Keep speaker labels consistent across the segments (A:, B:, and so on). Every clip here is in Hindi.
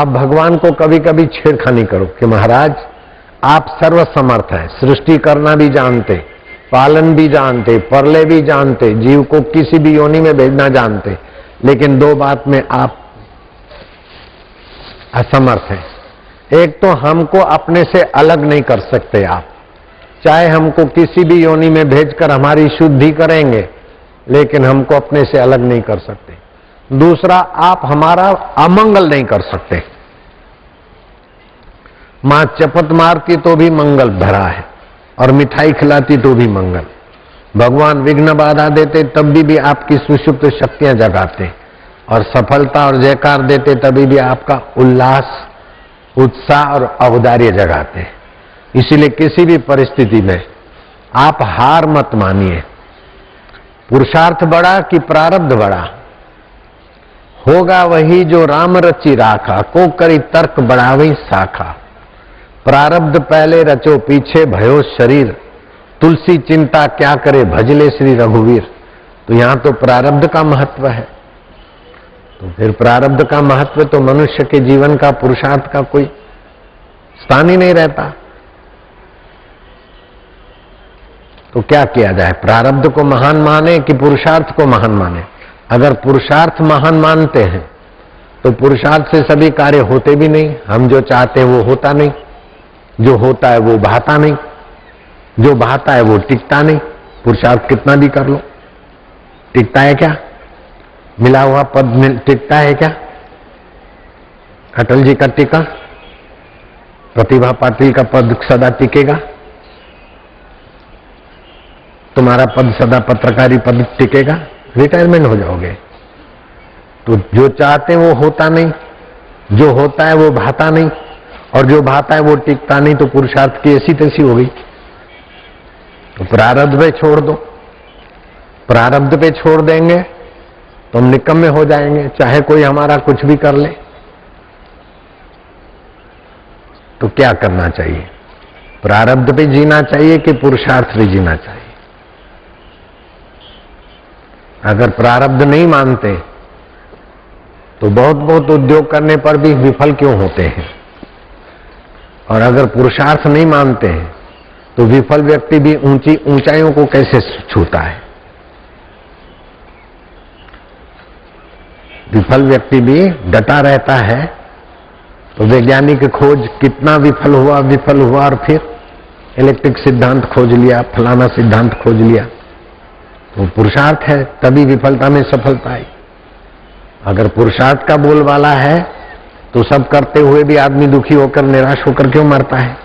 A: आप भगवान को कभी कभी छेड़खानी करो कि महाराज आप सर्वसमर्थ हैं, सृष्टि करना भी जानते, पालन भी जानते, परले भी जानते, जीव को किसी भी योनि में भेजना जानते, लेकिन दो बात में आप असमर्थ हैं। एक तो हमको अपने से अलग नहीं कर सकते आप, चाहे हमको किसी भी योनि में भेजकर हमारी शुद्धि करेंगे, लेकिन हमको अपने से अलग नहीं कर सकते। दूसरा, आप हमारा अमंगल नहीं कर सकते। मां चपत मारती तो भी मंगल धरा है, और मिठाई खिलाती तो भी मंगल। भगवान विघ्न बाधा देते तब भी आपकी सुषुप्त शक्तियां जगाते, और सफलता और जयकार देते तभी भी आपका उल्लास, उत्साह और औदार्य जगाते। इसीलिए किसी भी परिस्थिति में आप हार मत मानिए। पुरुषार्थ बड़ा कि प्रारब्ध बड़ा, होगा वही जो राम रचि राखा, को करी तर्क बढ़ावी शाखा। प्रारब्ध पहले रचो पीछे भयो शरीर, तुलसी चिंता क्या करे भजले श्री रघुवीर। तो यहां तो प्रारब्ध का महत्व है, तो फिर प्रारब्ध का महत्व तो मनुष्य के जीवन का, पुरुषार्थ का कोई स्थान ही नहीं रहता। तो क्या किया जाए? प्रारब्ध को महान माने कि पुरुषार्थ को महान माने? अगर पुरुषार्थ महान मानते हैं तो पुरुषार्थ से सभी कार्य होते भी नहीं, हम जो चाहते हैं वो होता नहीं, जो होता है वो भाता नहीं, जो भाता है वो टिकता नहीं। पुरुषार्थ कितना भी कर लो, टिकता है क्या? मिला हुआ पद टिकता है क्या? अटल जी का टिका, प्रतिभा पाटिल का पद सदा टिकेगा? तुम्हारा पद सदा पत्रकारी पद टिकेगा? रिटायरमेंट हो जाओगे। तो जो चाहते हैं वो होता नहीं, जो होता है वो भाता नहीं, और जो भाता है वो टिकता नहीं। तो पुरुषार्थ की ऐसी तैसी हो गई। तो प्रारब्ध पे छोड़ दो, प्रारब्ध पे छोड़ देंगे तो हम निकम्मे हो जाएंगे, चाहे कोई हमारा कुछ भी कर ले। तो क्या करना चाहिए? प्रारब्ध पे जीना चाहिए कि पुरुषार्थ पे जीना चाहिए? अगर प्रारब्ध नहीं मानते तो बहुत बहुत उद्योग करने पर भी विफल क्यों होते हैं, और अगर पुरुषार्थ नहीं मानते हैं तो विफल व्यक्ति भी ऊंची ऊंचाइयों को कैसे छूता है? विफल व्यक्ति भी डटा रहता है। तो वैज्ञानिक खोज कितना विफल हुआ और फिर इलेक्ट्रिक सिद्धांत खोज लिया, फलाना सिद्धांत खोज लिया। तो पुरुषार्थ है तभी विफलता में सफलता आई। अगर पुरुषार्थ का बोलबाला है तो सब करते हुए भी आदमी दुखी होकर, निराश होकर क्यों मरता है?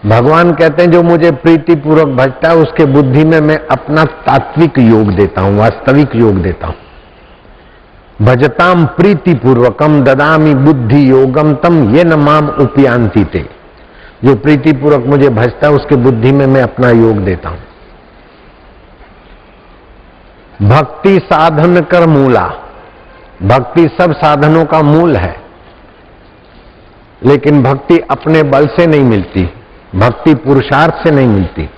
A: भगवान कहते हैं जो मुझे प्रीति पूर्वक भजता है उसके बुद्धि में मैं अपना तात्विक योग देता हूं, वास्तविक योग देता हूं। भजताम प्रीति पूर्वकम ददामी बुद्धि योगम तम ये न माम उपयांति ते। जो प्रीति पूर्वक मुझे भजता है उसके बुद्धि में मैं अपना योग देता हूं। भक्ति साधन कर मूला, भक्ति सब साधनों का मूल है, लेकिन भक्ति अपने बल से नहीं मिलती, भक्ति पुरुषार्थ से नहीं मिलती।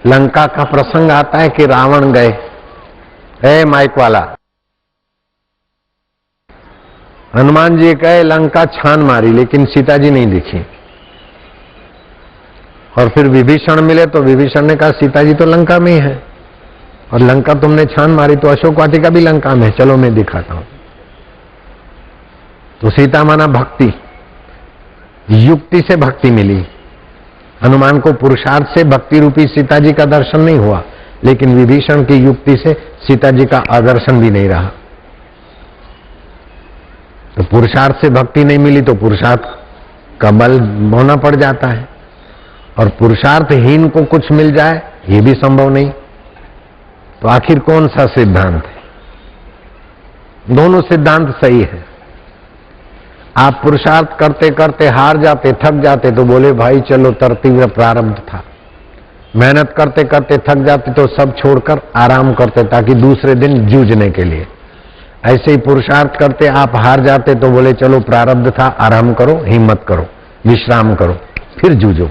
A: लंका का प्रसंग आता है कि रावण गए, ए माइक वाला, हनुमान जी कहे लंका छान मारी लेकिन सीता जी नहीं दिखी। और फिर विभीषण मिले तो विभीषण ने कहा सीता जी तो लंका में ही है, और लंका तुमने छान मारी तो अशोक वाटिका भी लंका में, चलो मैं दिखाता हूं। तो सीता माना भक्ति, युक्ति से भक्ति मिली। हनुमान को पुरुषार्थ से भक्ति रूपी सीता जी का दर्शन नहीं हुआ, लेकिन विभीषण की युक्ति से सीता जी का आदर्शन भी नहीं रहा। तो पुरुषार्थ से भक्ति नहीं मिली तो पुरुषार्थ का बल होना पड़ जाता है, और पुरुषार्थहीन को कुछ मिल जाए ये भी संभव नहीं। तो आखिर कौन सा सिद्धांत है? दोनों सिद्धांत सही है। आप पुरुषार्थ करते करते हार जाते, थक जाते तो बोले भाई चलो तरतीव्र प्रारब्ध था। मेहनत करते करते थक जाते तो सब छोड़कर आराम करते ताकि दूसरे दिन जूझने के लिए। ऐसे ही पुरुषार्थ करते आप हार जाते तो बोले चलो प्रारब्ध था, आराम करो, हिम्मत करो, विश्राम करो, फिर जूझो।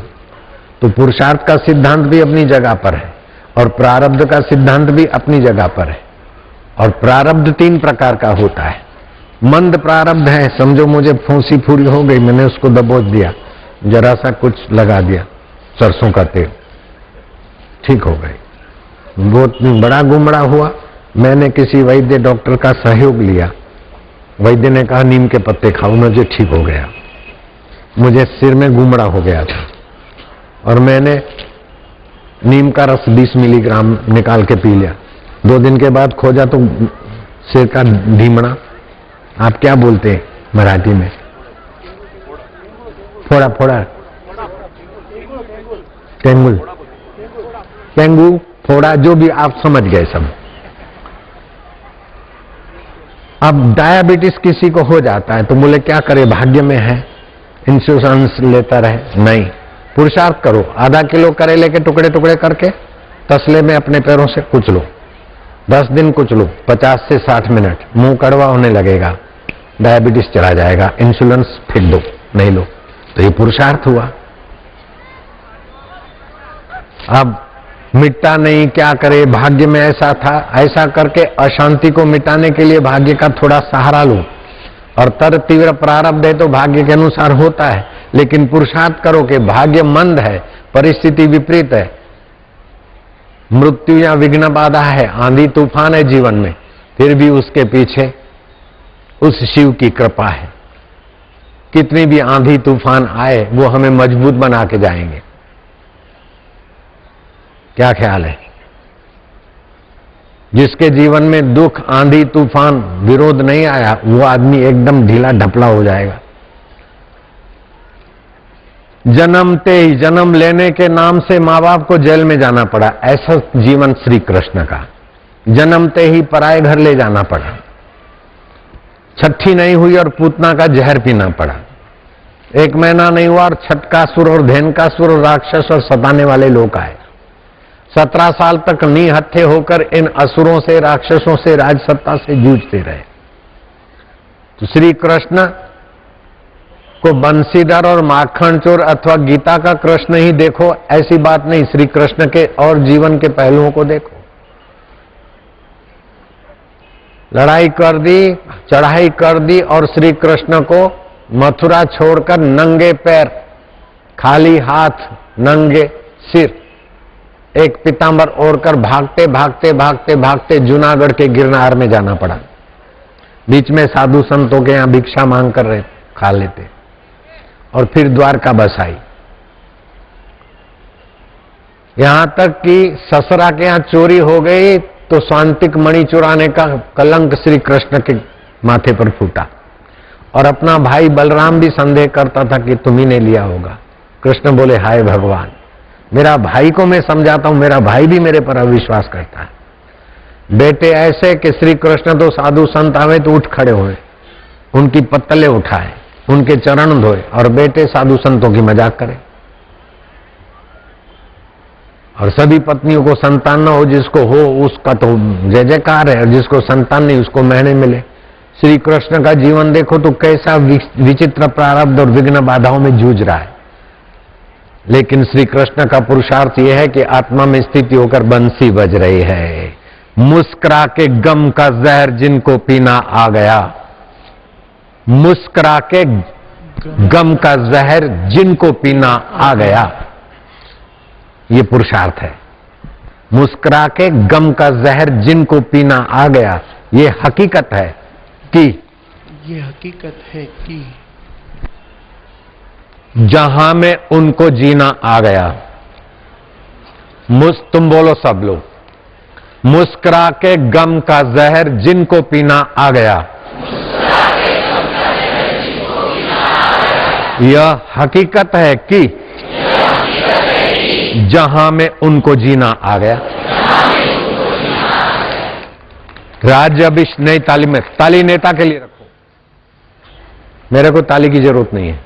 A: तो पुरुषार्थ का सिद्धांत भी अपनी जगह पर है, और प्रारब्ध का सिद्धांत भी अपनी जगह पर है। और प्रारब्ध 3 प्रकार का होता है। मंद प्रारब्ध है, समझो मुझे फूंसी फूरी हो गई, मैंने उसको दबोच दिया, जरा सा कुछ लगा दिया सरसों का तेल, ठीक हो गई। वो बड़ा गुमड़ा हुआ, मैंने किसी वैद्य डॉक्टर का सहयोग लिया, वैद्य ने कहा नीम के पत्ते खाओ, मुझे ठीक हो गया। मुझे सिर में गुमड़ा हो गया था और मैंने नीम का रस 20 मिलीग्राम निकाल के पी लिया। 2 दिन के बाद खोजा तो सिर का ढीमड़ा, आप क्या बोलते हैं मराठी में? फोड़ा फोड़ा, टेंगुल, टेंगू, फोड़ा, जो भी आप समझ गए सब। अब डायबिटीज किसी को हो जाता है तो बोले क्या करे, भाग्य में है, इंश्योरेंस लेता रहे। नहीं, पुरुषार्थ करो, आधा किलो करेले के टुकड़े टुकड़े करके तसले में अपने पैरों से कुचलो, 10 दिन कुचलो, 50 से 60 मिनट, मुंह कड़वा होने लगेगा, डायबिटीज चला जाएगा, इंश्योरेंस फेंक दो, नहीं लो। तो ये पुरुषार्थ हुआ। अब मिटता नहीं, क्या करे, भाग्य में ऐसा था, ऐसा करके अशांति को मिटाने के लिए भाग्य का थोड़ा सहारा लो। और तर तीव्र प्रारब्ध है तो भाग्य के अनुसार होता है, लेकिन पुरुषार्थ करो कि भाग्य मंद है, परिस्थिति विपरीत है, मृत्यु या विघ्न बाधा है, आंधी तूफान है जीवन में, फिर भी उसके पीछे उस शिव की कृपा है। कितनी भी आंधी तूफान आए वो हमें मजबूत बना के जाएंगे। क्या ख्याल है? जिसके जीवन में दुख, आंधी तूफान, विरोध नहीं आया, वो आदमी एकदम ढीला ढपला हो जाएगा। जन्मते ही, जन्म लेने के नाम से माँ बाप को जेल में जाना पड़ा, ऐसा जीवन श्री कृष्ण का। जन्मते ही पराये घर ले जाना पड़ा, छठी नहीं हुई और पूतना का जहर पीना पड़ा, 1 महीना नहीं हुआ और छटकासुर और धेनकासुर और राक्षस और सताने वाले लोग आए। 17 साल तक नी हत्थे होकर इन असुरों से, राक्षसों से, राजसत्ता से जूझते रहे। तो श्री कृष्ण को बंसीधर और माखन चोर अथवा गीता का कृष्ण ही देखो, ऐसी बात नहीं। श्री कृष्ण के और जीवन के पहलुओं को देखो। लड़ाई कर दी, चढ़ाई कर दी और श्री कृष्ण को मथुरा छोड़कर नंगे पैर, खाली हाथ, नंगे सिर, एक पीतांबर ओढ़कर भागते भागते भागते भागते जूनागढ़ के गिरनार में जाना पड़ा। बीच में साधु संतों के यहां भिक्षा मांग कर रहे, खा लेते, और फिर द्वारका बस आई। यहां तक कि ससुरा के यहां चोरी हो गई तो स्वांतिक मणि चुराने का कलंक श्री कृष्ण के माथे पर फूटा। और अपना भाई बलराम भी संदेह करता था कि तुम ही ने लिया होगा। कृष्ण बोले, हाय भगवान, मेरा भाई को मैं समझाता हूं, मेरा भाई भी मेरे पर अविश्वास करता है। बेटे ऐसे कि श्री कृष्ण तो साधु संत आवे तो उठ खड़े हुए, उनकी पत्तले उठाए, उनके चरण धोए, और बेटे साधु संतों की मजाक करें। और सभी पत्नियों को संतान न हो, जिसको हो उसका तो जय जयकार है, और जिसको संतान नहीं उसको महीने मिले। श्री कृष्ण का जीवन देखो तो कैसा विचित्र प्रारब्ध और विघ्न बाधाओं में जूझ रहा है। लेकिन श्री कृष्ण का पुरुषार्थ यह है कि आत्मा में स्थिति होकर बंसी बज रही है। मुस्कुरा के गम का जहर जिनको पीना आ गया, मुस्कुरा के गम का जहर जिनको पीना आ गया, ये पुरुषार्थ है। मुस्कुरा के गम का जहर जिनको पीना आ गया, ये हकीकत है कि जहां में उनको जीना आ गया। तुम बोलो सब लोग, मुस्कुरा के गम का जहर जिनको पीना आ गया, यह हकीकत है कि जहां में उनको जीना आ गया। राज्य अभिष नई ताली में, ताली नेता के लिए रखो, मेरे को ताली की जरूरत नहीं है।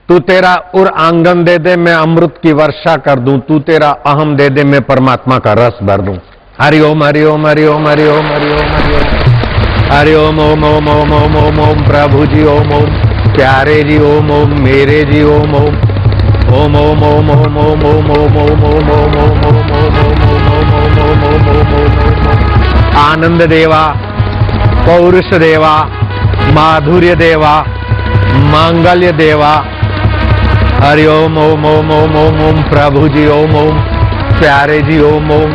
A: तू तेरा उर आंगन दे दे, मैं अमृत की वर्षा कर दूं, तू तेरा अहम दे दे, मैं परमात्मा का रस भर दूं। हरि ओम हरि ओम हरि ओम हरि ओम हरि ओम हरि ओम हरि ओम ओम ओम ओम ओम ओम ओम प्रभु जी ओम ओम, प्यारे जी ओम ओम, मेरे जी ओम ओम, ओम ओम ओम ओम ओम ओम ओम ओम ओम ओम ओम ओम ओम आनंद देवा, पौरुष देवा, माधुर्य देवा, मांगल्य देवा। हरि ओम ओम ओम ओम ओम ओम प्रभु जी ओम ओम, प्यारे जी ओम ओम,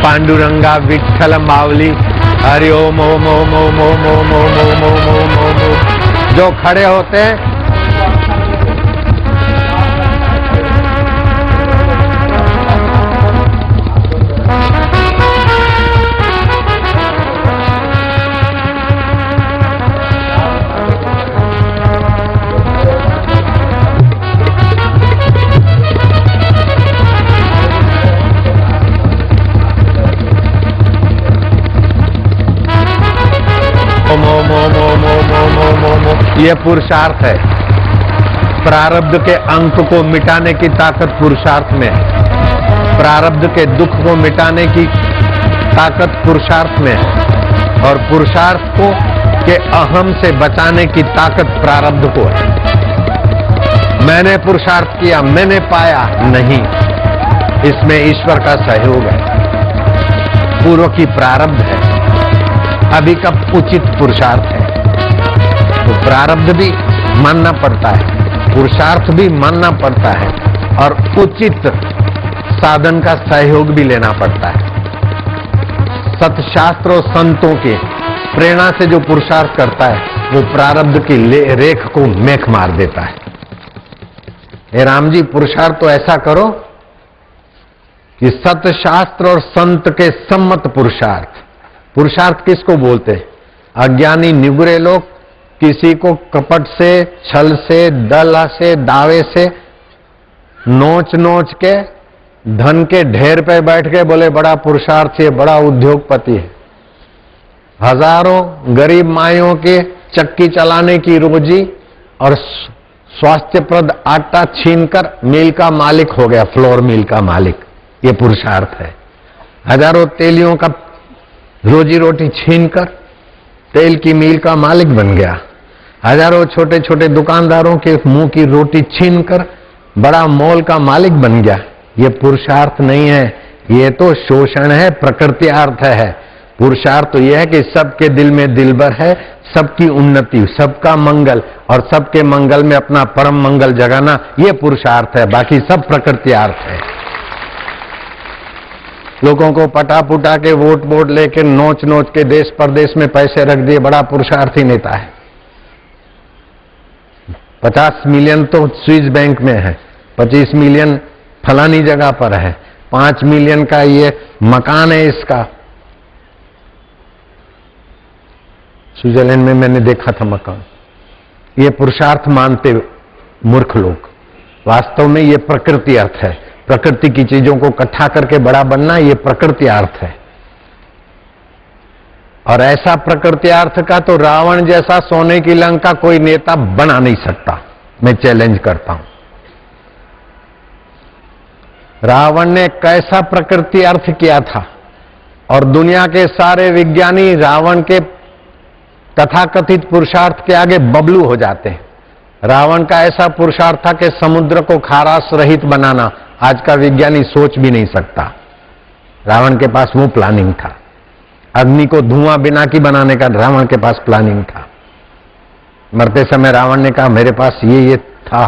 A: पांडुरंगा विठ्ठल मावली। हरि ओम ओम ओम ओम ओम ओम ओम ओम ओम ओम ओम ओम। जो खड़े होते हैं ये पुरुषार्थ है। प्रारब्ध के अंक को मिटाने की ताकत पुरुषार्थ में है। प्रारब्ध के दुख को मिटाने की ताकत पुरुषार्थ में है और पुरुषार्थ को के अहम से बचाने की ताकत प्रारब्ध को है। मैंने पुरुषार्थ किया, मैंने पाया, नहीं, इसमें ईश्वर का सहयोग है। पूर्व की प्रारब्ध है, अभी का उचित पुरुषार्थ है। तो प्रारब्ध भी मानना पड़ता है, पुरुषार्थ भी मानना पड़ता है और उचित साधन का सहयोग भी लेना पड़ता है। सतशास्त्र और संतों के प्रेरणा से जो पुरुषार्थ करता है वो प्रारब्ध की रेख को मेख मार देता है। हे राम जी, पुरुषार्थ तो ऐसा करो कि सतशास्त्र और संत के सम्मत पुरुषार्थ। पुरुषार्थ किसको बोलते हैं? अज्ञानी निगुरे लोग किसी को कपट से, छल से, दल से, दावे से नोच नोच के धन के ढेर पे बैठ के बोले बड़ा पुरुषार्थी है, बड़ा उद्योगपति है। हजारों गरीब माइयों के चक्की चलाने की रोजी और स्वास्थ्यप्रद आटा छीनकर मिल का मालिक हो गया, फ्लोर मिल का मालिक। ये पुरुषार्थ है। हजारों तेलियों का रोजी रोटी छीनकर तेल की मिल का मालिक बन गया। हजारों छोटे छोटे दुकानदारों के मुंह की रोटी छीनकर बड़ा मॉल का मालिक बन गया। ये पुरुषार्थ नहीं है, ये तो शोषण है, प्रकृति अर्थ है। पुरुषार्थ तो यह है कि सबके दिल में दिलबर है, सबकी उन्नति, सबका मंगल और सबके मंगल में अपना परम मंगल जगाना, ये पुरुषार्थ है। बाकी सब प्रकृति अर्थ है। लोगों को पटा पुटा के वोट लेके नोच नोच के देश परदेश में पैसे रख दिए, बड़ा पुरुषार्थी नेता है। 50 मिलियन तो स्विस बैंक में है, 25 मिलियन फलानी जगह पर है, 5 मिलियन का ये मकान है इसका। स्विट्जरलैंड में मैंने देखा था मकान। ये पुरुषार्थ मानते मूर्ख लोग। वास्तव में ये प्रकृति अर्थ है। प्रकृति की चीजों को इकट्ठा करके बड़ा बनना, ये प्रकृति अर्थ है। और ऐसा प्रकृति अर्थ का तो रावण जैसा सोने की लंका कोई नेता बना नहीं सकता। मैं चैलेंज करता हूं। रावण ने कैसा प्रकृति अर्थ किया था और दुनिया के सारे विज्ञानी रावण के तथाकथित पुरुषार्थ के आगे बबलू हो जाते हैं। रावण का ऐसा पुरुषार्थ था कि समुद्र को खाराश रहित बनाना आज का विज्ञानी सोच भी नहीं सकता। रावण के पास वो प्लानिंग था। अग्नि को धुआं बिना की बनाने का रावण के पास प्लानिंग था। मरते समय रावण ने कहा मेरे पास ये था,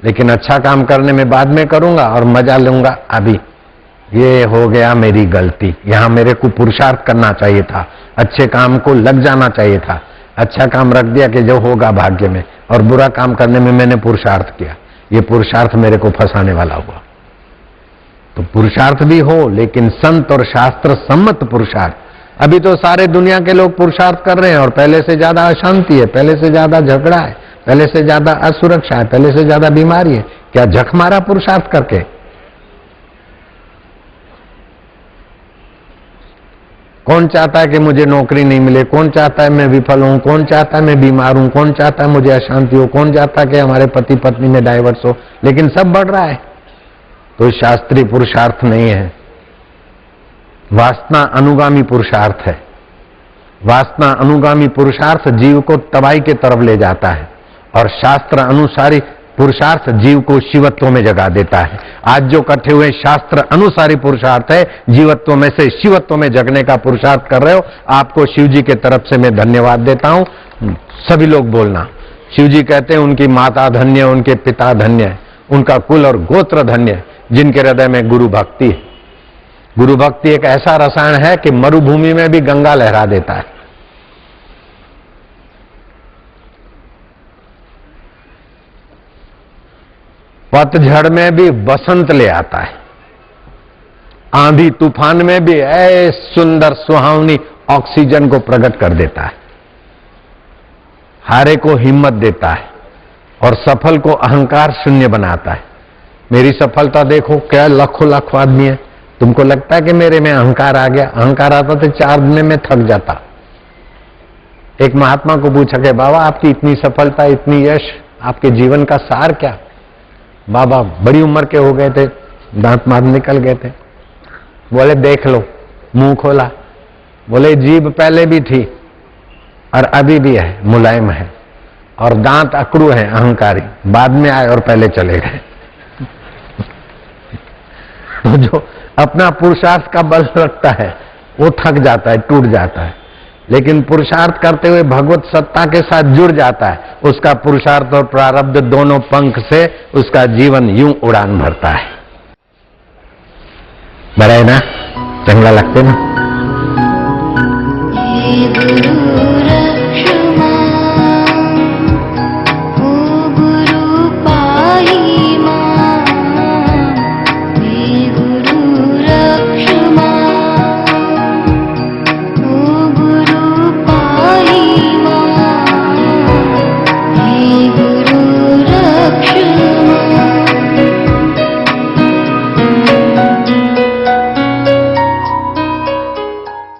A: लेकिन अच्छा काम करने में बाद में करूंगा और मजा लूंगा अभी। ये हो गया मेरी गलती। यहां मेरे को पुरुषार्थ करना चाहिए था, अच्छे काम को लग जाना चाहिए था। अच्छा काम रख दिया कि जो होगा भाग्य में, और बुरा काम करने में मैंने पुरुषार्थ किया। ये पुरुषार्थ मेरे को फंसाने वाला हुआ। तो पुरुषार्थ भी हो, लेकिन संत और शास्त्र सम्मत पुरुषार्थ। अभी तो सारे दुनिया के लोग पुरुषार्थ कर रहे हैं और पहले से ज्यादा अशांति है, पहले से ज्यादा झगड़ा है, पहले से ज्यादा असुरक्षा है, पहले से ज्यादा बीमारी है। क्या झक मारा पुरुषार्थ करके? कौन चाहता है कि मुझे नौकरी नहीं मिले? कौन चाहता है मैं विफल हूं? कौन चाहता है मैं बीमार हूं? कौन चाहता है मुझे अशांति हो? कौन चाहता है कि हमारे पति पत्नी में डाइवर्स हो? लेकिन सब बढ़ रहा है। तो शास्त्रीय पुरुषार्थ नहीं है, वासना अनुगामी पुरुषार्थ है। वासना अनुगामी पुरुषार्थ जीव को तबाही के तरफ ले जाता है और शास्त्र अनुसारी पुरुषार्थ जीव को शिवत्व में जगा देता है। आज जो कथे हुए शास्त्र अनुसारी पुरुषार्थ है, जीवत्व में से शिवत्व में जगने का पुरुषार्थ कर रहे हो, आपको शिव जी के तरफ से मैं धन्यवाद देता हूं। सभी लोग बोलना, शिव जी कहते हैं उनकी माता धन्य, उनके पिता धन्य है, उनका कुल और गोत्र धन्य है, जिनके हृदय में गुरु भक्ति है। गुरु भक्ति एक ऐसा रसायन है कि मरुभूमि में भी गंगा लहरा देता है। पतझड़ में भी बसंत ले आता है, आंधी तूफान में भी ऐसे सुंदर सुहावनी ऑक्सीजन को प्रकट कर देता है, हारे को हिम्मत देता है और सफल को अहंकार शून्य बनाता है। मेरी सफलता देखो, क्या लाखों लाखों आदमी है, तुमको लगता है कि मेरे में अहंकार आ गया? अहंकार आता तो 4 दिन में थक जाता। एक महात्मा को पूछा कि बाबा आपकी इतनी सफलता, इतनी यश, आपके जीवन का सार क्या? बाबा बड़ी उम्र के हो गए थे, दांत मार निकल गए थे। बोले देख लो, मुंह खोला, बोले जीभ पहले भी थी और अभी भी है, मुलायम है, और दांत अकड़ू है, अहंकारी, बाद में आए और पहले चले गए। तो जो अपना पुरुषार्थ का बल रखता है वो थक जाता है, टूट जाता है, लेकिन पुरुषार्थ करते हुए भगवत सत्ता के साथ जुड़ जाता है, उसका पुरुषार्थ और प्रारब्ध दोनों पंख से उसका जीवन यूं उड़ान भरता है। बड़ा है ना, चंगा लगते ना।